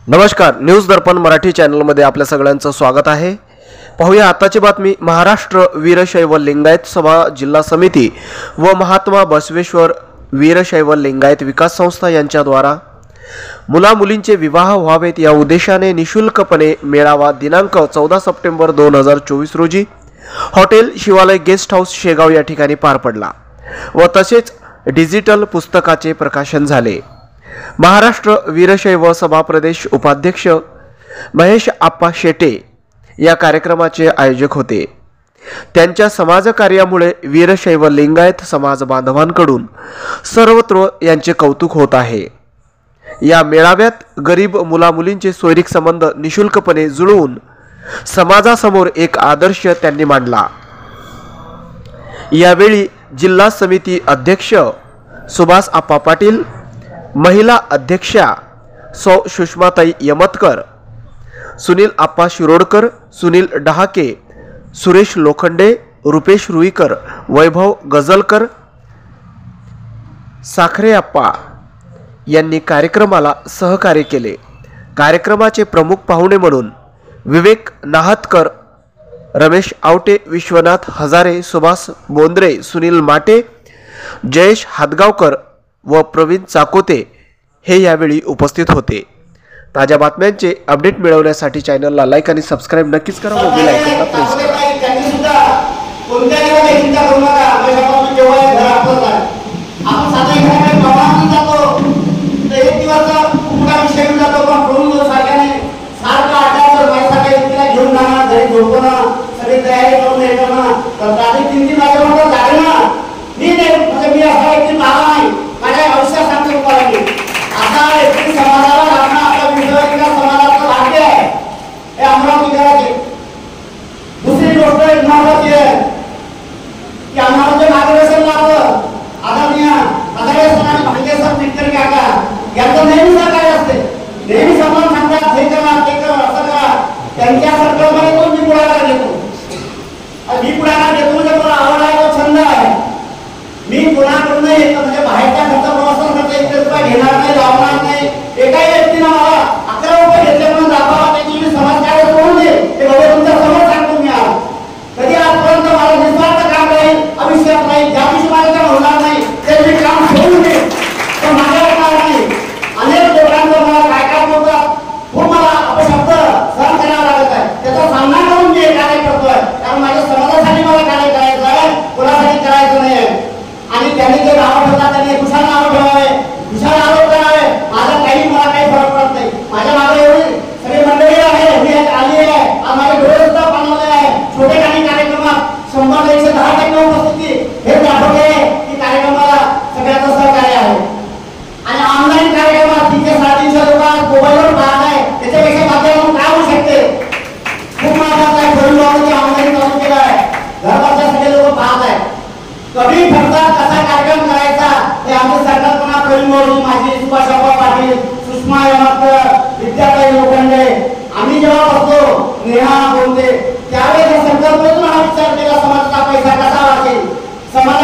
नमस्कार, न्यूज दर्पण मराठी चॅनलमध्ये आपल्या सगळ्यांचं स्वागत आहे। पाहूया आताची बातमी। महाराष्ट्र वीरशैव लिंगायत सभा जिल्हा समिती व महात्मा बसवेश्वर वीरशैव लिंगायत विकास संस्था यांच्याद्वारा मुला मुलींचे विवाह व्हावेत या उद्देशाने निशुल्कपणे मेळावा दिनांक 14 सप्टेंबर 2024 रोजी हॉटेल शिवालय गेस्ट हाऊस शेगाव या ठिकाणी पार पडला व तसेच डिजिटल पुस्तकाचे प्रकाशन झाले। महाराष्ट्र वीरशैव सभा प्रदेश उपाध्यक्ष महेश आप्पा शेटे या कार्यक्रमाचे आयोजक होते। त्यांच्या समाजकार्यामुळे वीरशैव लिंगायत समाज बांधवांकडून सर्वत्र यांचे कौतुक होत आहे। या मेळाव्यात गरीब मुला मुलींचे सोयरीक संबंध निशुल्कपणे जुळवून समाजासमोर एक आदर्श त्यांनी मांडला। यावेळी जिल्हा समिती अध्यक्ष सुभाष आप्पा पाटील, महिला अध्यक्षा सौ सुषमाताई यमतकर, सुनील आप्पा शिरोडकर, सुनील डहाके, सुरेश लोखंडे, रुपेश रुईकर, वैभव गजलकर, साखरे आप्पा यांनी कार्यक्रमाला सहकार्य केले। कार्यक्रमाचे प्रमुख पाहुणे म्हणून विवेक नाहतकर, रमेश आवटे, विश्वनाथ हजारे, सुभाष बोंद्रे, सुनील माटे, जयेश हातगावकर व प्रवीण चाकोते हे यावेळी उपस्थित होते। ताज्या बातम्यांचे अपडेट मिळवण्यासाठी चॅनलला लाईक आणि सबस्क्राइब नक्कीच करा व बेल आयकॉनला प्रेस करा। दूसरी गोष्ट एक महत्वाची आहे की आम्हाला जे मार्गदर्शन लागतं आदरणीय आणि भांगे सर मित्र काका यांचं नेहमी सहकार्य असते। नेहमी समोर सांगतात हे करा ते करा असं करा। त्यांच्या सर्कलमध्ये तो मी पुढाकार घेतो मी पुढाकार घेतो म्हणजे मला आवड आहे तो छंद आहे। मी कोणाकडून नाही म्हणजे बाहेरच्या खर्च प्रवासन करता 1 रुपये घेणार नाही, लावणार नाही। एकाही व्यक्तीने मला 11 रुपये घेतले म्हणून दाखवा त्याची मी समाजकार्य करून दे ते बाबा तुमच्या समोर सांगतो मी आज कधी आजपर्यंत मला निस्वार्थ काम नाही, अविश्वास नाही, ज्या दिवशी मला होणार नाही ते मी काम सोडून दे तर माझ्या होणार नाही। अनेक लोकांचं मला काय काय बोलतात खूप मला अपशब्द सहन करावा लागत आहे। त्याचा सामना करून मी हे कार्य करतोय कारण माझ्या समाजासाठी मला कार्य करायचं आहे, कोणासाठी करायचं नाही आहे। आणि त्यांनी जे नाव ठेवतात त्यांनी कुशाल नाव ठेवावे, कुशाल आरोप करावे, माझा मला काही फरक पडत नाही। माझ्या मागे एवढी सगळी मंडळी आहे, मी आली आहे, माझे डोळे सुद्धा बनवले आहे। छोटे काही कार्यक्रमात 100-110% उपस्थिती हे दाखवते की कार्यक्रमाला सगळ्यांचं सहकार्य आहे। आणि ऑनलाईन कार्यक्रमात 300-350 लोक मोबाईलवर पाहत आहे त्याच्यापेक्षा माध्यमातून काय होऊ शकते खूप महत्वाचं आहे। फोन लावून ऑनलाईन चालू केलं आहे, घरबसल्या सगळे लोक पाहत आहेत। कमी खर्चात कसा कार्यक्रम करायचा हे आमची संकल्पना प्रवीण माझी सुभाष आप्पा पाटील, सुषमा यमतकर, विद्याताई लोखंडे आम्ही जेव्हा बसतो नेहा बोलते त्यावेळेस संकल्पनेतून हा विचार केला समाजाचा पैसा कसा वाचेल, समाज